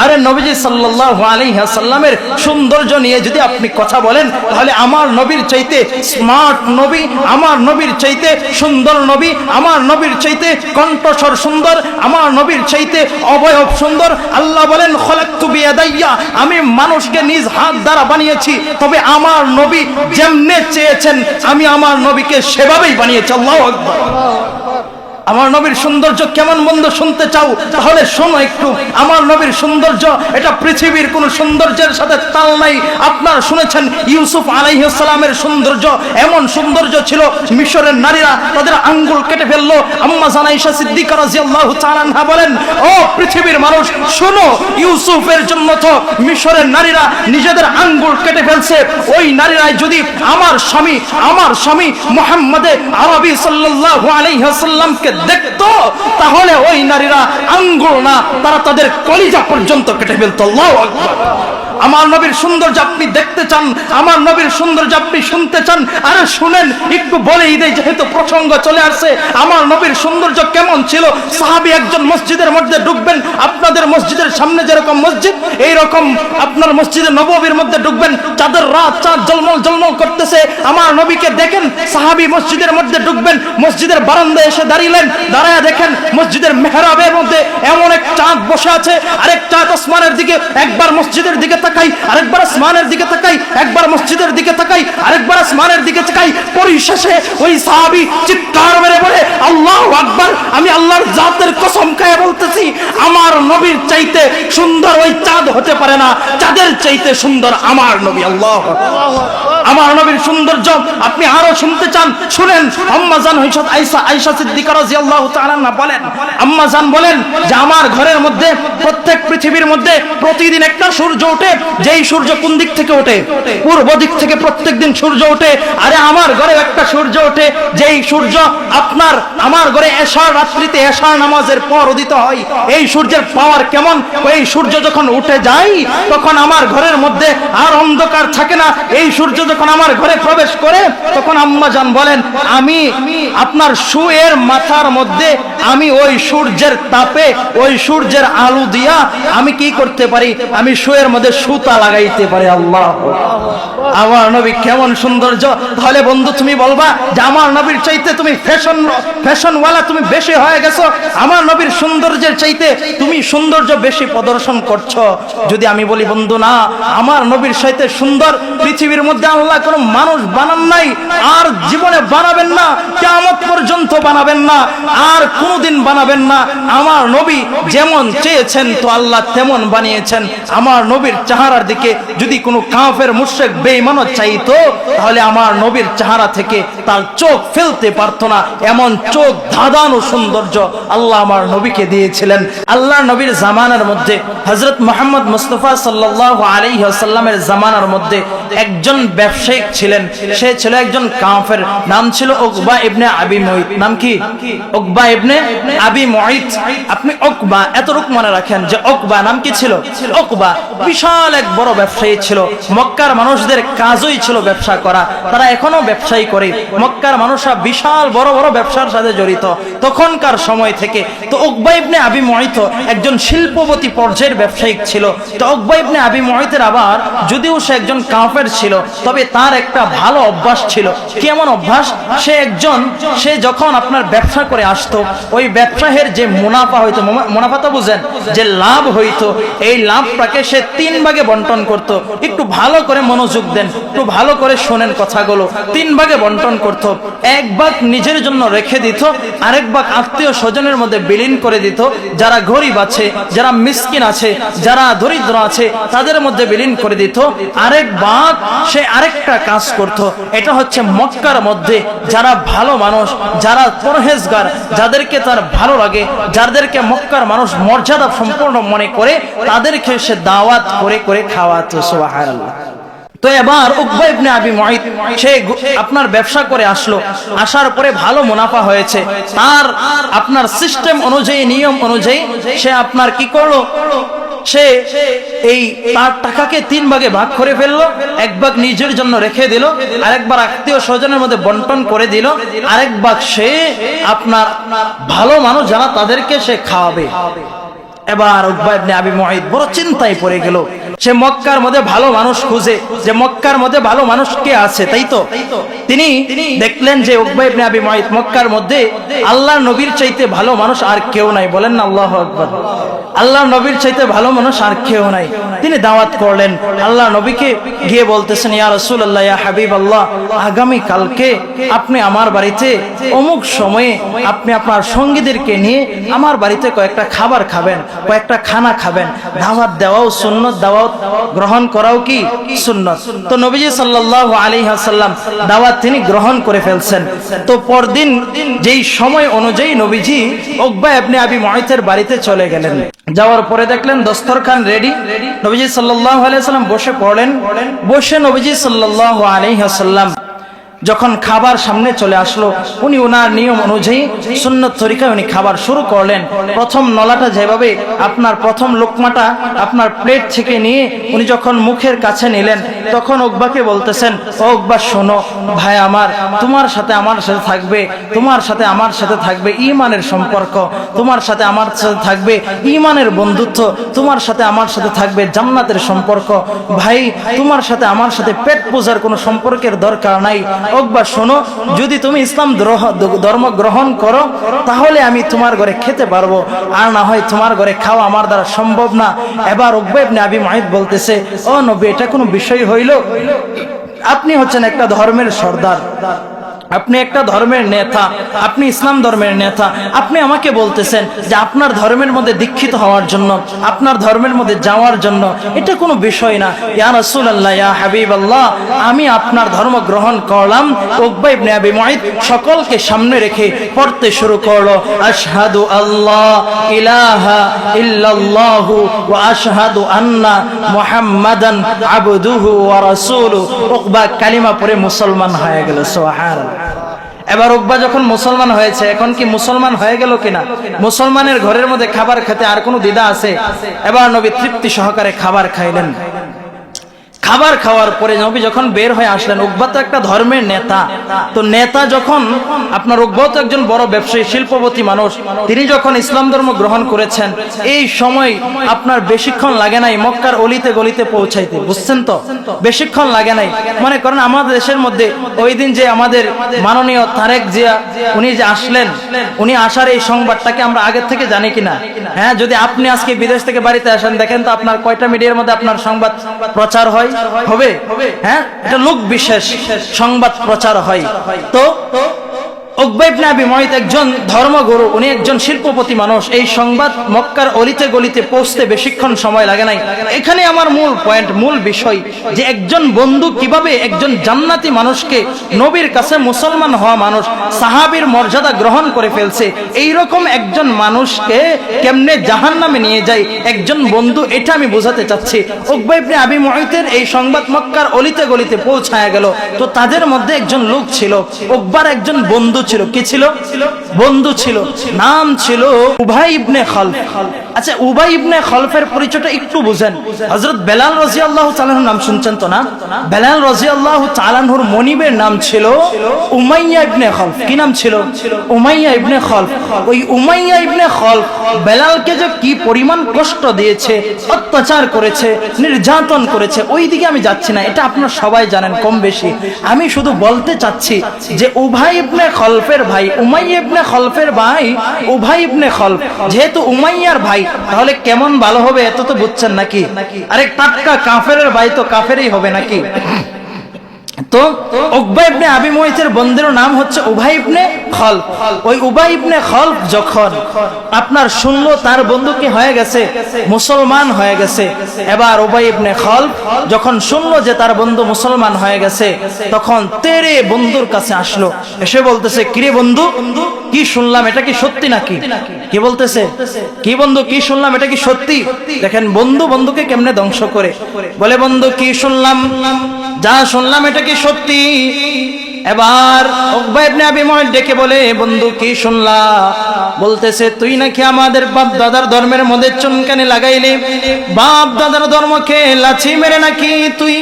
আরে নবীজি সাল্লাল্লাহু আলাইহি ওয়াসাল্লামের সৌন্দর্য নিয়ে যদি আপনি কথা বলেন, তাহলে আমার নবীর চাইতে স্মার্ট নবী, আমার নবীর চাইতে সুন্দর নবী, আমার নবীর চাইতে কণ্ঠস্বর সুন্দর, আমার নবীর চাইতে অবয়ব সুন্দর। আল্লাহ বলেন খলাকতু বিয়াদাইয়া, আমি মানুষকে নিজ হাত দ্বারা বানিয়েছি, তবে আমার নবী যেমনে চেয়েছেন আমি আমার নবীকে সেভাবেই বানিয়েছি। আল্লাহু আকবার। আমার নবীর সৌন্দর্য কেমন বন্ধু শুনতে চাও, তাহলে শোনো একটু। আমার নবীর সৌন্দর্য এটা পৃথিবীর কোন সৌন্দর্যের সাথে তাল নাই। আপনারা শুনেছেন ইউসুফ আলাইহিস সালামের সৌন্দর্য, এমন সৌন্দর্য ছিল মিশরের নারীরা তাদের আঙ্গুল কেটে ফেললো। আম্মা জান আয়েশা সিদ্দিকা রাদিয়াল্লাহু তাআলা আনহা বলেন, ও পৃথিবীর মানুষ শোনো, ইউসুফের জন্য তো মিশরের নারীরা নিজেদের আঙ্গুল কেটে ফেলছে। ওই নারীরাই যদি আমার স্বামী মুহাম্মদে আরবি সাল্লাল্লাহু আলাইহি ওয়াসাল্লামকে দেখতো, তাহলে ওই নারীরা আঙ্গুল না, তারা তাদের কলিজা পর্যন্ত কেটে ফেলতো। আল্লাহু আকবার। আমার নবীর সৌন্দর্য আপনি দেখতে চান, আমার নবীর সৌন্দর্য আপনি শুনতে চান, আরে শুনেন একটু বলেই দেই, যেহেতু প্রসঙ্গ চলে আসছে। আমার নবীর সৌন্দর্য কেমন ছিল? সাহাবী একজন মসজিদের মধ্যে ঢুকবেন, আপনাদের মসজিদের সামনে যেরকম মসজিদ, এইরকম আপনার মসজিদে নববীর মধ্যে ঢুকবেন, চাঁদের রাত, চাঁদ ঝলমল ঝলমল করতেছে, আমার নবীকে দেখেন। সাহাবী মসজিদের মধ্যে ঢুকবেন, মসজিদের বারান্দায় এসে দাঁড়িলেন, দাঁড়ায় দেখেন মসজিদের মেহরাবের মধ্যে এমন এক চাঁদ বসে আছে, আরেক চাঁদ আসমানের দিকে, একবার মসজিদের দিকে তাকাই, আরেকবার আসমানের দিকে তাকাই, একবার মসজিদের দিকে তাকাই, আরেকবার আসমানের দিকে তাকাই। পরিশেষে ওই সাহাবী চিৎকার মেরে বলে, আল্লাহু আকবার, আমি আল্লাহর জাতের কসম খেয়ে বলতেছি, আমার নবীর চাইতে সুন্দর ওই চাঁদ হতে পারে না, চাঁদের চাইতে সুন্দর আমার নবী। আল্লাহু আকবার। আমার নবীর সৌন্দর্য আপনি আরো শুনতে চান, শুনেন। আম্মা জান আয়েশা সিদ্দিকা রাদিয়াল্লাহু তাআলা আনহা বলেন, আম্মা জান বলেন যে আমার ঘরের মধ্যে, প্রত্যেক পৃথিবীর মধ্যে প্রতিদিন একটা সূর্য ওঠে। যেই সূর্য কোন দিক থেকে ওঠে? পূর্ব দিক থেকে প্রত্যেকদিন সূর্য ওঠে। আরে আমার ঘরে একটা সূর্য ওঠে, যেই সূর্য আপনার আমার ঘরে এশার রাত্রিতে এশার নামাজের পর উদিত হয়। এই সূর্যের পাওয়ার কেমন? ওই সূর্য যখন উঠে যায় তখন আমার ঘরের মধ্যে আর অন্ধকার থাকে না। এই সূর্য যখন আমার ঘরে প্রবেশ করে, তখন আম্মা জান বলেন, আমি আপনার শুয়ের মাথার মধ্যে আমি ওই সূর্যের তাপে, ওই সূর্যের আলো দিয়া আমি কি করতে পারি? আমি শুয়ের মধ্যে সুতা লাগাইতে পারি। আল্লাহ, আমার নবী কেমন সৌন্দর্য! তাহলে বন্ধু তুমি বলবা যে আমার নবীর চাইতে তুমি ফ্যাশনওয়ালা, তুমি বেশি হয়ে গেছো, আমার নবীর সৌন্দর্যের চাইতে তুমি সৌন্দর্য বেশি প্রদর্শন করছো। যদি আমি বলি বন্ধু না, আমার নবীর চাইতে সুন্দর পৃথিবীর মধ্যে আল্লাহ কোনো মানুষ বানান নাই, আর জীবনে বানাবেন না, কিয়ামত পর্যন্ত বানাবেন না, আর কোনোদিন বানাবেন না। আমার নবী যেমন চেয়েছেন তো আল্লাহ তেমন বানিয়েছেন। আমার নবীর চেহারার দিকে যদি কোনো কাফের মুশরিক বেঈমানও চাইতো, তাহলে আমার নবীর চেহারা থেকে তার চোখ ফেলতে পারতো না, এমন চোখ ধাঁধানো সৌন্দর্য আল্লাহ আমার নবীকে দিয়েছিলেন। আল্লাহ নবীর জামানার মধ্যে, হযরত মুহাম্মদ মুস্তাফা সাল্লাল্লাহু আলাইহি ওয়াসাল্লামের জামানার মধ্যে একজন ব্যবসায়িক ছিলেন। সে ছিল একজন কাফের, নাম ছিল উকবা ইবনে আবি মুঈত। নাম কি? উকবা ইবনে আবি মুঈত। আপনি উকবা এতটুকু মনে রাখেন যে উকবা নাম কি ছিল? উকবা বিশাল এক বড় ব্যবসায়ী ছিল। মক্কার মানুষদের কাজই ছিল ব্যবসা করা, তারা এখনো ব্যবসায়ী করে। মক্কার মানুষরা বিশাল বড় বড় ব্যবসার সাথে জড়িত তখনকার সময় থেকে। তো উকবা ইবনে আবি মুঈত একজন শিল্পপতি পর্যায়ের ব্যবসায়িক ছিল। তো উকবা ইবনে আবি মুঈতের আবার যদিও সে একজন কাফের ছিল, তবে তার একটা ভালো অভ্যাস ছিল। কেমন অভ্যাস? সে যখন আপনার ব্যবসা করে আসতো, ওই ব্যবসায়ের যে মুনাফা হইতো, মুনাফা তো বুঝেন, যে লাভ হইতো, এই লাভটাকে সে 3 ভাগে বন্টন করত। একটু ভালো করে মনোযোগ দেন, একটু ভালো করে শোনেন কথাগুলো। 3 ভাগে বন্টন করত। 1 ভাগ নিজের জন্য রেখে দিত, আরেক ভাগ আত্মীয় স্বজনের মধ্যে বিলীন করে দিত। যারা গরিব আছে, যারা মিসকিন আছে, যারা দরিদ্র আছে, তাদের মধ্যে বিলীন করে দিত। আরেক ভাগ সে আরেকটা কাজ করত। এটা হচ্ছে মক্কার মধ্যে যারা ভালো মানুষ, যারা পরহেজগার, যাদেরকে তার ভালো লাগে, যাদেরকে মক্কার মানুষ মর্যাদা সম্পূর্ণ মনে করে, তাদেরকে সে দাওয়াত করে করে খাওয়াতো। সুবহানাল্লাহ। তো এবার উকবা ইবনে আবি মুঈত সে আপনার ব্যবসা করে আসলো, আসার পরে ভালো মুনাফা হয়েছে। তার আপনার সিস্টেম অনুযায়ী, নিয়ম অনুযায়ী সে আপনার কি করলো? সে এই তার টাকাকে 3 ভাগে ভাগ করে ফেললো। 1 ভাগ নিজের জন্য রেখে দিল, আরেকবার আত্মীয় স্বজনের মধ্যে বন্টন করে দিল, আরেক ভাগ সে আপনার ভালো মানুষ যারা তাদেরকে সে খাওয়াবে। এবার উকবা ইবনে আবি মুআইত বড় চিন্তায় পড়ে গেল। সে মক্কার মধ্যে ভালো মানুষ খুঁজে, যে মক্কার মধ্যে ভালো মানুষ কে আছে, তাই তো তিনি দেখলেন যে উকবা ইবনে আবি মুআইত মক্কার মধ্যে আল্লাহর নবীর চাইতে ভালো মানুষ আর কেউ নাই। বলেন না আল্লাহু আকবার। আল্লাহর নবীর চাইতে ভালো মানুষ আর কেউ নাই। তিনি দাওয়াত করলেন, আল্লাহর নবীকে গিয়ে বলতেছেন, ইয়া রাসূলুল্লাহ, ইয়া হাবিবাল্লাহ, আগামী কালকে আপনি আমার বাড়িতে অমুক সময়ে আপনি আপনার সঙ্গীদেরকে নিয়ে আমার বাড়িতে কয়েকটা খাবার খাবেন, কয়েকটা খানা খাবেন। দাওয়াত দেওয়াও সুন্নত, দাওয়াত গ্রহণ করাও কি সুন্নত। তো নবীজি সাল্লাল্লাহু আলাইহি ওয়াসাল্লাম দাওয়াত তিনি গ্রহণ করে ফেলছেন। তো পরদিন যেই সময় অনুযায়ী নবীজি উকবা ইবনে আবি মুআইতের বাড়িতে চলে গেলেন। যাওয়ার পরে দেখলেন দস্তরখান রেডি। নবীজি সাল্লাল্লাহু আলাইহি ওয়াসাল্লাম বসে পড়লেন। বসে নবীজি সাল্লাল্লাহু আলাইহি ওয়াসাল্লাম যখন খাবার সামনে চলে আসলো, উনি ওনার নিয়ম অনুযায়ী সুন্নত তরিকায় উনি খাবার শুরু করলেন। প্রথম নলাটা যেভাবে আপনার প্রথম লোকমাটা আপনার প্লেট থেকে নিয়ে উনি যখন মুখের কাছে নিলেন, তখন উকবাকে বলতেছেন, ও উকবা শোনো ভাই আমার, তোমার সাথে আমার সাথে থাকবে, তোমার সাথে আমার সাথে থাকবে ঈমানের সম্পর্ক, তোমার সাথে আমার সাথে থাকবে ঈমানের বন্ধুত্ব, তোমার সাথে আমার সাথে থাকবে জান্নাতের সম্পর্ক। ভাই তোমার সাথে আমার সাথে পেট পূজার কোনো সম্পর্কের দরকার নাই। উকবা শোনো, যদি তুমি ইসলাম ধর্ম গ্রহণ করো তাহলে আমি তোমার ঘরে খেতে পারবো, আর না হয় তোমার ঘরে খাওয়া আমার দ্বারা সম্ভব না। এবার উকবা ইবনে আবি মুআইত বলতেছে, ও নবী, এটা কোনো বিষয় হইল? আপনি হচ্ছেন একটা ধর্মের সর্দার, আপনি একটা ধর্মের নেতা, আপনি ইসলাম ধর্মের নেতা, আপনি আমাকে বলতেছেন যে আপনার ধর্মের মধ্যে দীক্ষিত হওয়ার জন্য, আপনার ধর্মের মধ্যে যাওয়ার জন্য, এটা কোনো বিষয় না। ইয়া রাসূলুল্লাহ, ইয়া হাবিবাল্লাহ, আমি আপনার ধর্ম গ্রহণ করলাম। উকবা ইবনে আবি মুআইত সকলকে সামনে রেখে পড়তে শুরু করলো, আশহাদু আল্লাহ ইলাহা ইল্লাল্লাহু ওয়া আশহাদু আন্না মুহাম্মাদান আবদুহু ওয়া রাসূলুহু। উকবা কালিমা পড়ে মুসলমান হয়ে গেল। সুবহানাল্লাহ। এবার উকবা যখন মুসলমান হয়েছে, এখন কি মুসলমান হয়ে গেল কিনা? মুসলমানের ঘরের মধ্যে খাবার খেতে আর কোনো দ্বিধা আছে? এবার নবী তৃপ্তি সহকারে খাবার খাইলেন। খাবার খাওয়ার পরে নবী যখন বের হয়ে আসলেন, উকবা তো একটা ধর্মের নেতা, তো নেতা যখন আপনার, উকবা তো একজন বড় ব্যবসায়ী শিল্পপতি মানুষ, তিনি যখন ইসলাম ধর্ম গ্রহণ করেছেন, এই সময় আপনার বেশিক্ষণ লাগে নাই মক্কার অলিতে গলিতে পৌঁছাইতে। বুঝছেন তো, বেশিক্ষণ লাগে নাই। মনে করেন আমাদের দেশের মধ্যে ওই দিন যে আমাদের মাননীয় তারেক জিয়া উনি যে আসলেন, উনি আসার এই সংবাদটাকে আমরা আগের থেকে জানি কিনা? হ্যাঁ, যদি আপনি আজকে বিদেশ থেকে বাড়িতে আসেন, দেখেন তো আপনার কয়টা মিডিয়ার মধ্যে আপনার সংবাদ প্রচার হয়? হবে? হ্যাঁ, এটা লোক বিশেষ সংবাদ প্রচার হয়। তো উকবা ইবনে আবি মুআইত একজন ধর্মগুরু, উনি একজন শিল্পপতি মানুষ। এই সংবাদ মক্কার অলিতে গলিতে পৌঁছতে বেশিক্ষণ সময় লাগে নাই। এখানে আমার মূল পয়েন্ট, মূল বিষয়, যে একজন বন্ধু কিভাবে একজন জান্নাতি মানুষকে, নবীর কাছে মুসলমান হওয়া মানুষ, সাহাবীর মর্যাদা গ্রহণ করে ফেলছে, এই রকম একজন মানুষকে কেমনে জাহান্নামে নিয়ে যায় একজন বন্ধু, এটা আমি বোঝাতে চাচ্ছি। উকবা ইবনে আবি মুআইতের এই সংবাদ মক্কার অলিতে গলিতে পৌঁছায় গেল। তো তাদের মধ্যে একজন লোক ছিল, উকবার একজন বন্ধু ছিল। কি ছিল? বন্ধু ছিল। নাম ছিল উবাই ইবনে খালফ। আচ্ছা, উবাই ইবনে খালফের পরিচয়টা একটু বুঝেন। হযরত বেলাল রাদিয়াল্লাহু তাআলা আনহুর নাম শুনছেন তো না? বেলাল রাদিয়াল্লাহু তাআলা আনহুর মনিবের নাম ছিল উমাইয়া ইবনে খালফ। কি নাম ছিল? উমাইয়া ইবনে খালফ। ওই উমাইয়া ইবনে খালফ বেলালকে যে কি পরিমাণ কষ্ট দিয়েছে, অত্যাচার করেছে, নির্যাতন করেছে, ওই দিকে আমি যাচ্ছি না, এটা আপনারা সবাই জানেন কম বেশি। আমি শুধু বলতে চাচ্ছি যে উবাই ইবনে খালফের ভাই, উমাইয়া ইবনে খালফের ভাই উবাই ইবনে খালফ, যেহেতু উমাইয়ার ভাই, তাহলে কেমন ভালো হবে এত তো বুঝছেন নাকি? আরে টাটকা কাফেরের ভাই তো কাফেরই হবে নাকি? তো উকবা ইবনে আবি মুআইতের বন্ধুর নাম হচ্ছে উবাই ইবনে খালফ। ওই উবাই ইবনে খালফ যখন আপনার শুনলো তার বন্ধু কি হয়ে গেছে, মুসলমান হয়ে গেছে, এবার উবাই ইবনে খালফ যখন শুনলো যে তার বন্ধু মুসলমান হয়ে গেছে, তখন তেরে বন্ধুর কাছে আসলো, এসে বলতেছে, কিরে বন্ধু, কি শুনলাম, এটা কি সত্যি নাকি? কি বলতেছে, কি বন্ধু কি শুনলাম, এটা কি সত্যি? দেখেন বন্ধু বন্ধুকে কেমনে ধ্বংস করে। বলে, বন্ধু কি শুনলাম, যা শুনলাম এটা কি সত্যি? এবার উকবা ইবনে আবি মুআইত ডেকে বলে, বন্ধু কি শুনলা? বলতেছে, তুই নাকি আমাদের বাপ দাদার ধর্মের মধ্যে চুনকানি লাগাইলি, বাপ দাদার ধর্মকে লাথি মেরে নাকি তুই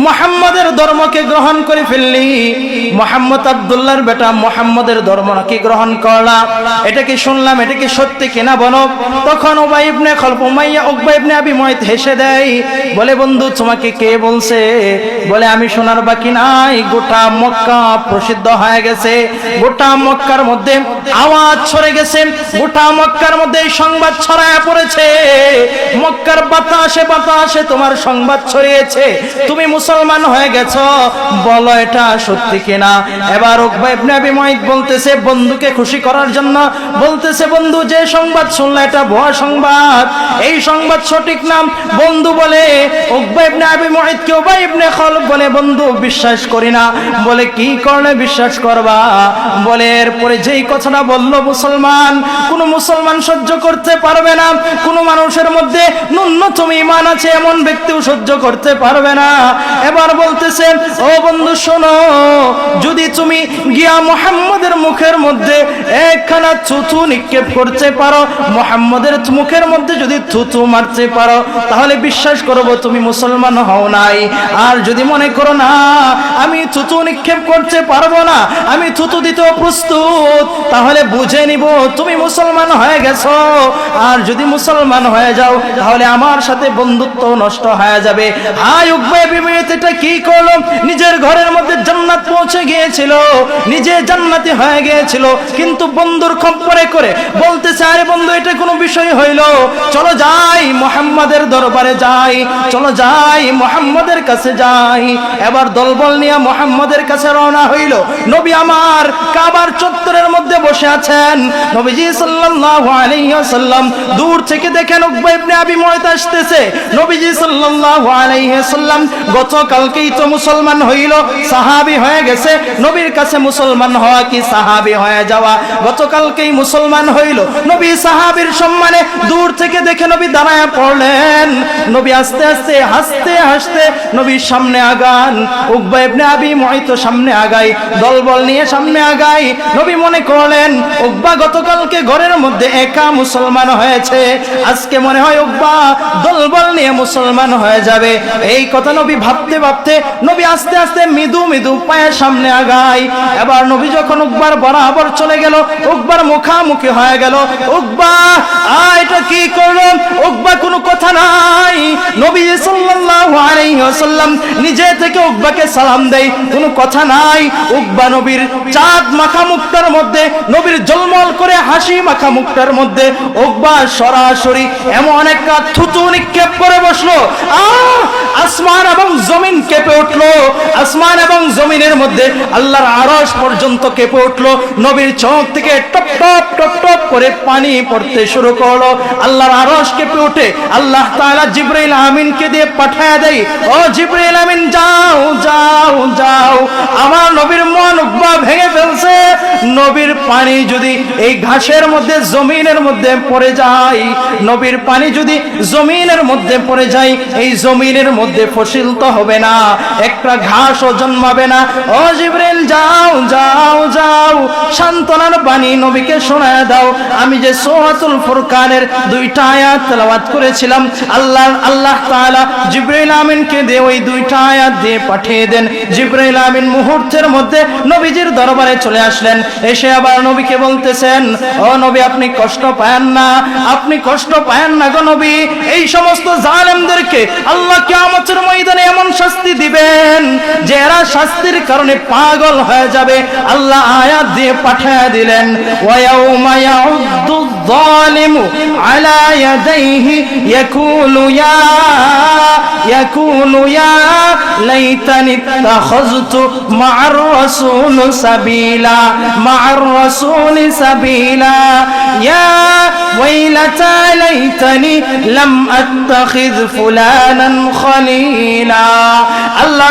মুহাম্মাদের ধর্মকে গ্রহণ করে ফেললি, মুহাম্মদ আব্দুল্লাহর বেটা মুহাম্মাদের ধর্ম নাকি গ্রহণ করলা, এটা কি শুনলাম, এটা কি সত্যি কিনা বলো? তখন উকবা ইবনে আবি মুআইত হেসে দেয়, বলে, বন্ধু তোমাকে কে বলছে? বলে, আমি শোনার বাকি নাই, গোটা মক্কা প্রসিদ্ধ হয়ে গেছে, গোটা মক্কার মধ্যে আওয়াজ ছড়ে গেছে, গোটা মক্কার মধ্যে সংবাদ ছড়ায় পড়েছে, মক্কার বাতাসে বাতাসে তোমার সংবাদ ছড়িয়েছে, তুমি মুসলমান হয়ে গেছো, বলো এটা সত্যি কিনা? এবার উকবা ইবনে আবি মুআইত বলতেছে, বন্ধুকে খুশি করার জন্য বলতেছে, বন্ধু যে সংবাদ শুনলে এটা ভুয়া সংবাদ, এই সংবাদ সঠিক না। বন্ধু বলে, উকবা ইবনে আবি মুআইত কে উবাই ইবনে খালদ বলে, বন্ধু বিশ্বাস করি না। বলে, কি করলে বিশ্বাস করবা? বলে, এরপরে যেই কথাটা বললো মুসলমান, কোন মুসলমান সহ্য করতে পারবে না, কোন মানুষের মধ্যে ন্যূনতম ঈমান আছে এমন ব্যক্তিও সহ্য করতে পারবে না। এবার বলতেছেন, ও বন্ধু শোনো, যদি তুমি গিয়া মুহাম্মাদের মুখের মধ্যে একখানা থুতু নিক্ষেপ করতে পারো, মুহাম্মাদের মুখের মধ্যে যদি থুতু মারতে পারো, তাহলে বিশ্বাস করব তুমি মুসলমান হও নাই। আর যদি মনে করো না আমি থুতু নিক্ষেপ করতে পারবো না, আমি থুতু দিতেও প্রস্তুত, তাহলে বুঝে নিব তুমি মুসলমান হয়ে গেছো। আর যদি মুসলমান হয়ে যাও তাহলে আমার সাথে বন্ধুত্ব নষ্ট হয়ে যাবে। হায় উকবা ইবনে মুআইত এটা কি করলো? নিজের ঘরের মধ্যে জান্নাত পৌঁছে গিয়েছিল, নিজে জান্নাতি হয়ে গিয়েছিল, কিন্তু বন্ধুর খপ্পরে করে বলতেছে, আরে বন্ধু এটা কোনো বিষয় হইল, চলো যাই মুহাম্মাদের দরবারে যাই, চলো যাই মুহাম্মাদের কাছে যাই। এবার দলবল নিয়ে মুহাম্মাদের কাছে রওনা হইল। নবী আমার কাবার চত্বরের মধ্যে বসে আছেন, নবীজি সাল্লাল্লাহু আলাইহি ওয়াসাল্লাম দূর থেকে দেখেন উকবা ইবনে আবি মুআইত আসতেছে। নবীজি সাল্লাল্লাহু আলাইহি ওয়াসাল্লাম গতকালকেই তো মুসলমান হইল, সাহাবী হয়ে গেছে, নবীর কাছে মুসলমান হওয়া কি সাহাবী হয়ে যাওয়া? গতকালকেই মুসলমান হইল, নবী সাহাবীর সম্মানে দূর থেকে দেখে নবী দাঁড়ায় পড়লেন। নবী আস্তে আস্তে হাসতে হাসতে নবীর সামনে আগান, উকবা ইবনে আবি মুআইত সামনে আগাই, দলবল নিয়ে সামনে আগাই। নবী মনে করলেন উকবা গতকালকে ঘরের মধ্যে একা মুসলমান হয়েছে, আজকে মনে হয় উকবা দলবল নিয়ে মুসলমান হয়ে যাবে। এই কথা নবী ভাবতে ভাবতে নবী আস্তে আস্তে মৃদু মৃদু পায়ে সামনে আগাই। এবার নবী যখন উকবার বরাবর চলে গেল, উকবার মুখামুখি হয়ে গেল। উকবা এটা কি করলো? উকবা কোনো কথা নাই, নবী সাল্লাল্লাহু আলাইহি ওয়াসাল্লাম নিজে থেকে উকবাকে সালাম দেয়, কোনো কথা নাই। উকবা নবীর চাঁদ মাখা মুখটার মধ্যে, নবীর জলমল করে হাসি মাখা মুখটার মধ্যে উকবা সরাসরি এমন একটা থুতু নিক্ষেপ করে বসলো, আসমান এবং জমিন কেঁপে উঠলো। আসমান এবং জমিনের মধ্যে আল্লাহর আরশ পর্যন্ত কেঁপে উঠলো। নবীর চোখ থেকে টপ টপ টপ টপ করে পানি পড়তে শুরু করলো। আল্লাহর আরশ কেঁপে উঠে আল্লাহ তাআলা জিবরাইল আমিনকে দিয়ে পাঠায় দেয়, ও জিবরাইল আমিন যাও যাও যাও, আমার নবীর মন উকবা ভেঙে ফেলছে। নবীর পানি যদি এই ঘাসের মধ্যে জমিনের মধ্যে পড়ে যায়, নবীর পানি যদি জমিনের মধ্যে পড়ে যায়, এই জমিনের মধ্যে ফসিল তো হবে না, একটা ঘাসও জন্মাবে না। ও জিবরাইল যাও যাও যাও, সান্ত্বনার বাণী নবীকে শোনায় দাও। আমি যে সূরাতুল ফুরকানের 2টা আয়াত তেলাওয়াত করেছিলাম, আল্লাহ তাআলা জিবরাইল আমিনকে দিয়ে ওই 2টা আয়াত দিয়ে পাঠিয়ে দেন। জিবরাইল আমিন মুহূর্তের মধ্যে নবীজির দরবারে চলে আসলেন। এসে আবার নবীকে বলতেছেন, ও নবী আপনি কষ্ট পায়েন না, আপনি কষ্ট পায়েন না গো নবী, এই সমস্ত জালেমদেরকে আল্লাহ কিয়ামতের ময়দানে এমন শাস্তি দিবেন যে এরা শাস্তির কারণে পাগল হয়ে যাবে। আল্লাহ আয়াত দিয়ে পাঠিয়ে দিলেন, ওয়া ইয়াউমা ইয়াউদ্দু যালিমু আলা ইয়াদাইহি ইয়াকুলু ইয়া লাইতানি ইত্তাখাযতু মা'আর রাসূল সাবিলা মা'আর রাসূল সাবিলা ইয়া ওয়াইলাতা লাইতানি লাম আত্তাখিয ফুলানান খলিলা। আল্লাহ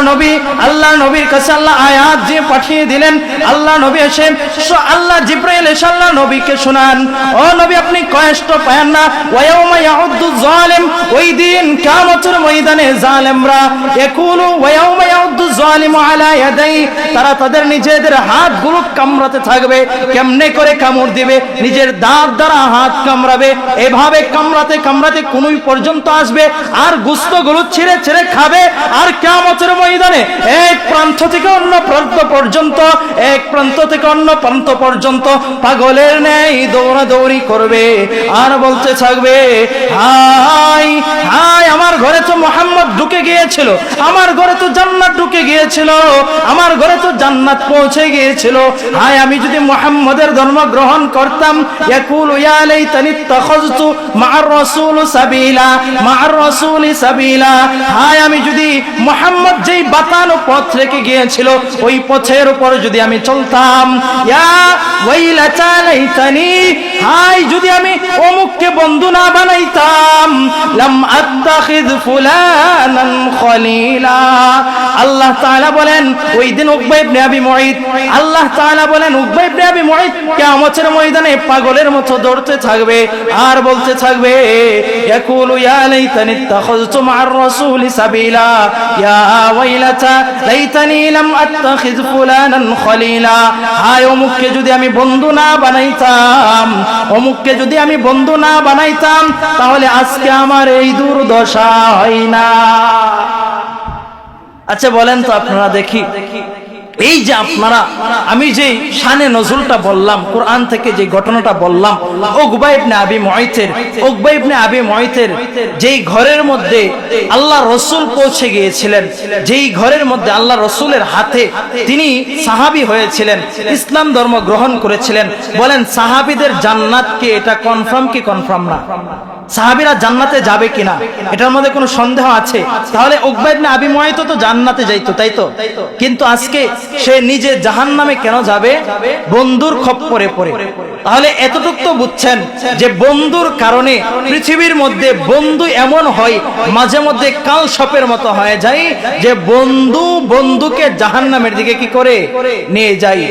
নবীর কাছে আল্লাহ আয়াত দিয়ে পাঠিয়ে দিলেন। আল্লাহ নবী এসে আল্লাহ জিবরাইল এসে আল্লাহ নবীকে শোনান, ও নবী আপনি কষ্ট পায়েন না। ওয়া ইয়াউমা ইয়াউদ্দু যালিম, ওই দিন কিয়ামতের ময়দানে ময়দানে জালেমরা ইয়াকুলু ওয়া ইয়াউমা ইয়াউদ্দু যালিমু আলা ইয়াদাই, তারা তাদের নিজেদের হাতগুলো কামড়াতে থাকবে। কেমনে করে কামড় দিবে? নিজের দাঁত দ্বারা হাত কামড়াবে, এভাবে কামড়াতে কামড়াতে কোনই পর্যন্ত আসবে, আর গোশতগুলো ছিঁড়ে ছিঁড়ে খাবে। আর কিয়ামতের ময়দানে এক প্রান্ত থেকে অন্য প্রান্ত পর্যন্ত, এক প্রান্ত থেকে অন্য প্রান্ত পর্যন্ত পাগলের ন্যায় দৌড়াদৌড়ি করবে আর বলতে থাকবে, হাই হাই, আমার ঘরে তো মুহাম্মদ ঢুকে গিয়েছিল, আমার ঘরে তো জান্নাত ঢুকে গিয়েছিল, আমার ঘরে তো জান্নাত পৌঁছে গিয়েছিল। হাই, আমি যদি মুহাম্মদের ধর্ম গ্রহণ করতাম, ইয়াকুলু ইয়া লাইতানি ইত্তাখাযতু মা'আর রাসূল সাবিলা, মা'আর রাসূলি সাবিলা। হাই, আমি যদি মুহাম্মদ যেই বাতানো পথ রেখে গিয়েছিল ওই পথের উপর যদি আমি চলতাম। ইয়া ওয়াইলাতা লাইতানি, হাই, যদি আমি অমুককে বন্ধু না বানাইতাম, লাম আত্তাখিয ফুলানান খলিলা। আল্লাহ তাআলা বলেন ওই দিন উকবা ইবনে আবি মুঈত, আল্লাহ তাআলা বলেন উকবা ইবনে আবি মুঈত কিয়ামতের ময়দানে পাগলের মতো দৌড়তে থাকবে আর বলতে থাকবে, ইয়াকুলু ইয়া লাইতানি ইত্তাখাযতু মা'আর রাসূলি সাবিলা, ইয়া ওয়াইলাতা লাইতানি লাম আত্তাখিয ফুলানান খলিলা। হায়, অমুককে যদি আমি বন্ধু না বানাইতাম, অমুককে যদি আমি বন্ধু না বানাইতাম, তাহলে আজকে আমার এই দুর্দশা হয় না। আচ্ছা বলেন তো আপনারা দেখি, এই যে আপনারা, আমি যে শানে নজরুলটা বললাম, কোরআন থেকে যে ঘটনাটা বললাম, উকবা ইবনে আবি মুঈতের, উকবা ইবনে আবি মুঈতের যেই ঘরের মধ্যে আল্লাহ রাসূল পৌঁছে গিয়েছিলেন, যেই ঘরের মধ্যে আল্লাহ রাসূলের হাতে তিনি সাহাবী হয়েছিলেন, ইসলাম ধর্ম গ্রহণ করেছিলেন, বলেন সাহাবীদের জান্নাত কি এটা কনফার্ম কি কনফার্ম না? সাহাবীরা জান্নাতে যাবে কিনা এটার মধ্যে কোনো সন্দেহ আছে? তাহলে উকবা ইবনে আবি মুঈত তো জান্নাতে যাইতো, তাই তো? কিন্তু আজকে সে নিজে জাহান্নামে কেন যাবে? বন্ধুর খপ্পরে পড়ে। তাহলে এতটুকু তো বুঝছেন যে বন্ধুর কারণে পৃথিবীর মধ্যে বন্ধু এমন হয় মাঝে মধ্যে কাল সাপের মতো হয়ে যায়, যে বন্ধু বন্ধুকে জাহান্নামের দিকে কি করে নিয়ে যায়।